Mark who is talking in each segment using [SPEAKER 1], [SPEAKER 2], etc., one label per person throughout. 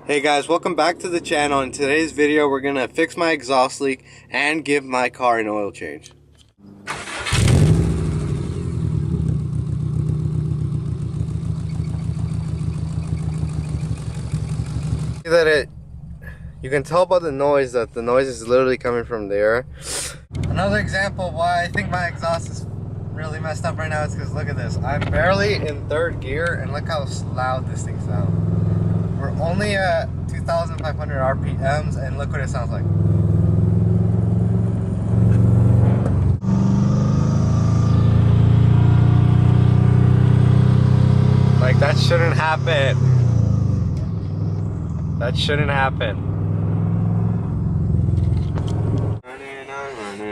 [SPEAKER 1] Hey guys, welcome back to the channel. In today's video we're gonna fix my exhaust leak and give my car an oil change. You can tell by the noise that the noise is literally coming from there. Another example of why I think my exhaust is really messed up right now is because look at this. I'm barely in third gear and look how loud this thing sounds. We're only at 2,500 RPMs and look what it sounds like. Like that shouldn't happen. That shouldn't happen.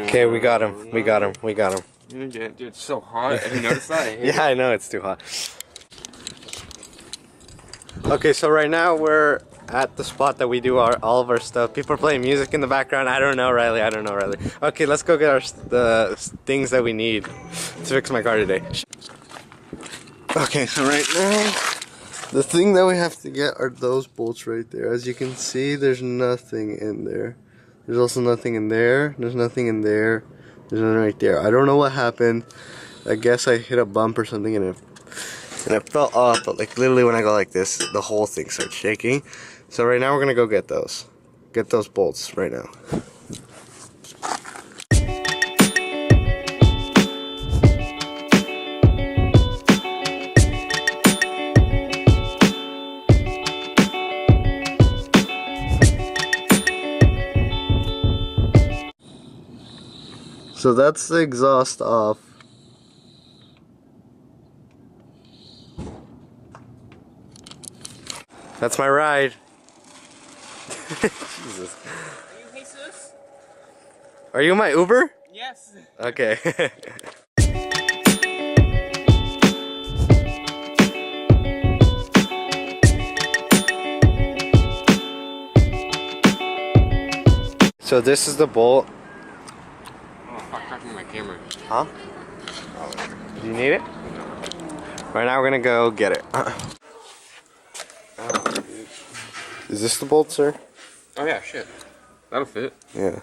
[SPEAKER 1] Okay, we got him. We got him. We got him.
[SPEAKER 2] Dude, it's so hot. Have you noticed that?
[SPEAKER 1] Yeah, I know it's too hot. Okay, so right now we're at the spot that we do all of our stuff. People are playing music in the background. I don't know, Riley. I don't know, Riley. Okay, let's go get the things that we need to fix my car today. Okay, so right now, the thing that we have to get are those bolts right there. As you can see, there's nothing in there. There's also nothing in there. There's nothing in there. There's nothing right there. I don't know what happened. I guess I hit a bump or something and it fell off. But like literally when I go like this, the whole thing starts shaking. So right now we're gonna go get those. Get those bolts right now. So that's the exhaust off. That's my ride. Jesus.
[SPEAKER 2] Are you Jesus?
[SPEAKER 1] Are you my Uber?
[SPEAKER 2] Yes.
[SPEAKER 1] Okay. So this is the bolt.
[SPEAKER 2] My camera.
[SPEAKER 1] Huh? Do you need it? Right now we're gonna go get it. Is this the bolt, sir?
[SPEAKER 2] Oh yeah, shit. That'll fit.
[SPEAKER 1] Yeah.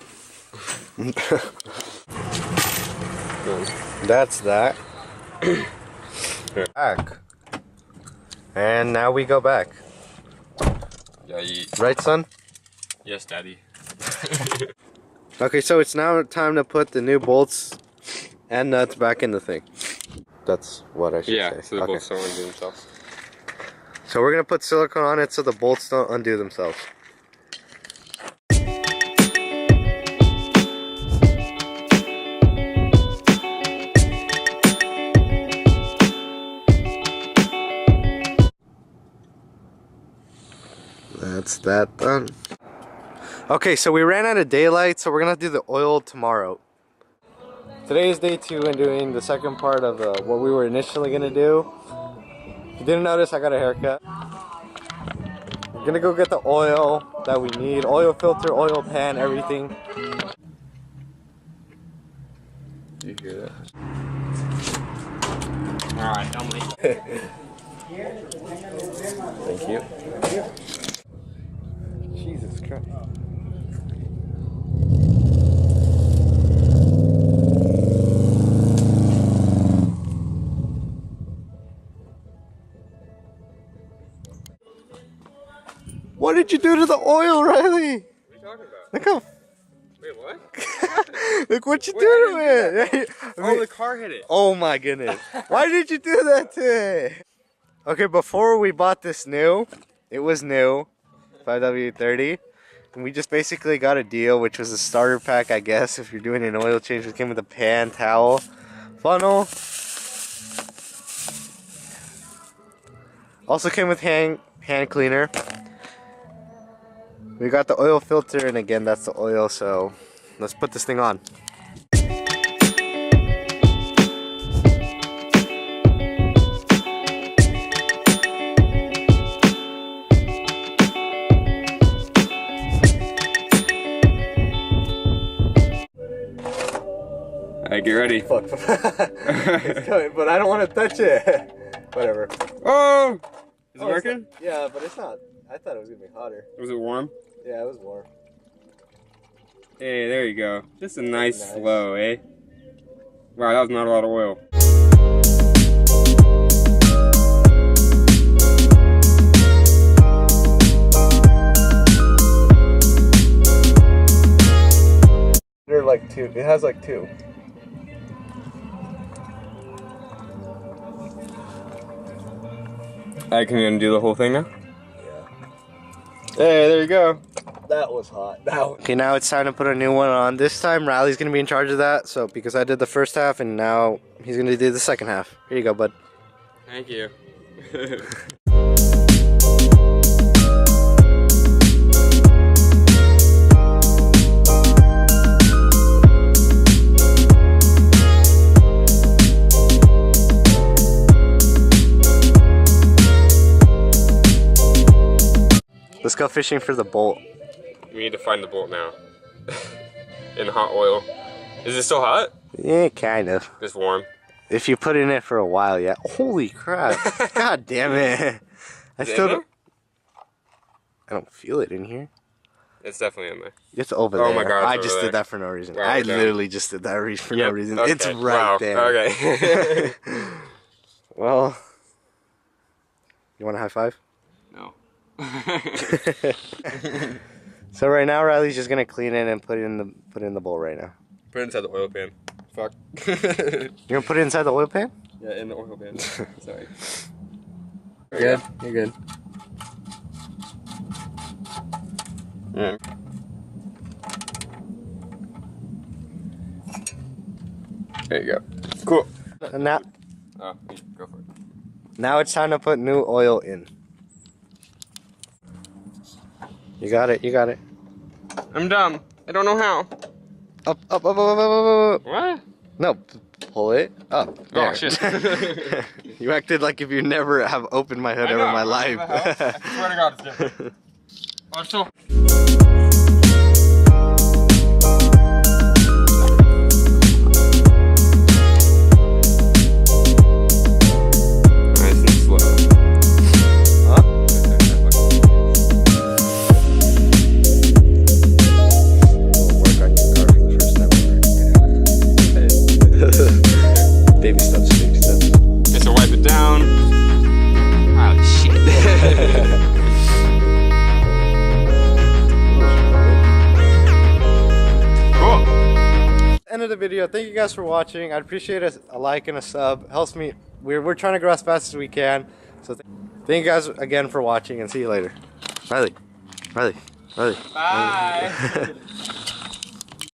[SPEAKER 1] That's that. Back. And now we go back.
[SPEAKER 2] Yeah,
[SPEAKER 1] Right, son?
[SPEAKER 2] Yes, daddy.
[SPEAKER 1] Okay, so it's now time to put the new bolts and nuts back in the thing. That's what I should say.
[SPEAKER 2] Yeah, so the bolts don't undo themselves.
[SPEAKER 1] So we're gonna put silicone on it so the bolts don't undo themselves. That's that done. Okay, so we ran out of daylight, so we're gonna do the oil tomorrow. Today is day 2 and doing the second part of what we were initially gonna do. If you didn't notice, I got a haircut. We're gonna go get the oil that we need. Oil filter, oil pan, everything.
[SPEAKER 2] Do you hear that? Alright, I'm late.
[SPEAKER 1] Thank you. Jesus Christ. What did you do to the oil, Riley?
[SPEAKER 2] What are you talking about?
[SPEAKER 1] Look how.
[SPEAKER 2] Wait, what?
[SPEAKER 1] Look what you
[SPEAKER 2] Wait,
[SPEAKER 1] did
[SPEAKER 2] I
[SPEAKER 1] to it.
[SPEAKER 2] Oh, the car hit it.
[SPEAKER 1] Oh my goodness. Why did you do that to it? Okay, before we bought this new, it was new, 5W30. And we just basically got a deal, which was a starter pack, I guess, if you're doing an oil change. It came with a pan, towel, funnel. Also came with hand cleaner. We got the oil filter, and again, that's the oil, so let's put this thing on.
[SPEAKER 2] Alright, get ready.
[SPEAKER 1] Fuck. It's coming, but I don't want to touch it. Whatever.
[SPEAKER 2] Oh! Is it working?
[SPEAKER 1] Yeah, but it's not. I thought it was gonna be hotter.
[SPEAKER 2] Was it warm?
[SPEAKER 1] Yeah, it was warm.
[SPEAKER 2] Hey, there you go. Just a nice flow, eh? Wow, that was not a lot of oil.
[SPEAKER 1] They're like 2. It has like 2.
[SPEAKER 2] I can you do the whole thing now?
[SPEAKER 1] Yeah.
[SPEAKER 2] Hey, there you go.
[SPEAKER 1] That was hot. Okay, now it's time to put a new one on. This time Riley's gonna be in charge of that. So because I did the first half and now he's gonna do the second half. Here you go, bud.
[SPEAKER 2] Thank you.
[SPEAKER 1] Let's go fishing for the bolt.
[SPEAKER 2] We need to find the bolt now. In hot oil. Is it still hot?
[SPEAKER 1] Yeah, kind of.
[SPEAKER 2] Just warm.
[SPEAKER 1] If you put in it for a while, yeah. Holy crap. God damn it. I still don't... I don't feel it in here.
[SPEAKER 2] It's definitely in there.
[SPEAKER 1] It's over there.
[SPEAKER 2] Oh my god.
[SPEAKER 1] I just did that for no reason.
[SPEAKER 2] Wow,
[SPEAKER 1] I literally just did that for no reason.
[SPEAKER 2] Okay.
[SPEAKER 1] It's right there.
[SPEAKER 2] Okay.
[SPEAKER 1] Well, you want a high five?
[SPEAKER 2] No.
[SPEAKER 1] So right now Riley's just gonna clean it and put it in the bowl right now.
[SPEAKER 2] Put it inside the oil pan. Fuck.
[SPEAKER 1] You're gonna put it inside the oil pan?
[SPEAKER 2] Yeah, in the oil pan. Sorry.
[SPEAKER 1] Good. You're good.
[SPEAKER 2] Yeah. There you go. Cool.
[SPEAKER 1] And now,
[SPEAKER 2] Oh, go for it.
[SPEAKER 1] now it's time to put new oil in. You got it. You got it.
[SPEAKER 2] I'm dumb. I don't know how.
[SPEAKER 1] Up, up, up, up, up, up, up.
[SPEAKER 2] What?
[SPEAKER 1] No, pull it up. There.
[SPEAKER 2] Oh, shit.
[SPEAKER 1] You acted like if you never have opened my hood ever in my life.
[SPEAKER 2] I swear to God, it's different. Oh, it's so...
[SPEAKER 1] Baby steps, baby steps.
[SPEAKER 2] Just to wipe it down. Oh, shit. Cool.
[SPEAKER 1] End of the video. Thank you guys for watching. I'd appreciate a like and a sub. Helps me. We're trying to grow as fast as we can. So thank you guys again for watching and see you later. Riley.
[SPEAKER 2] Bye.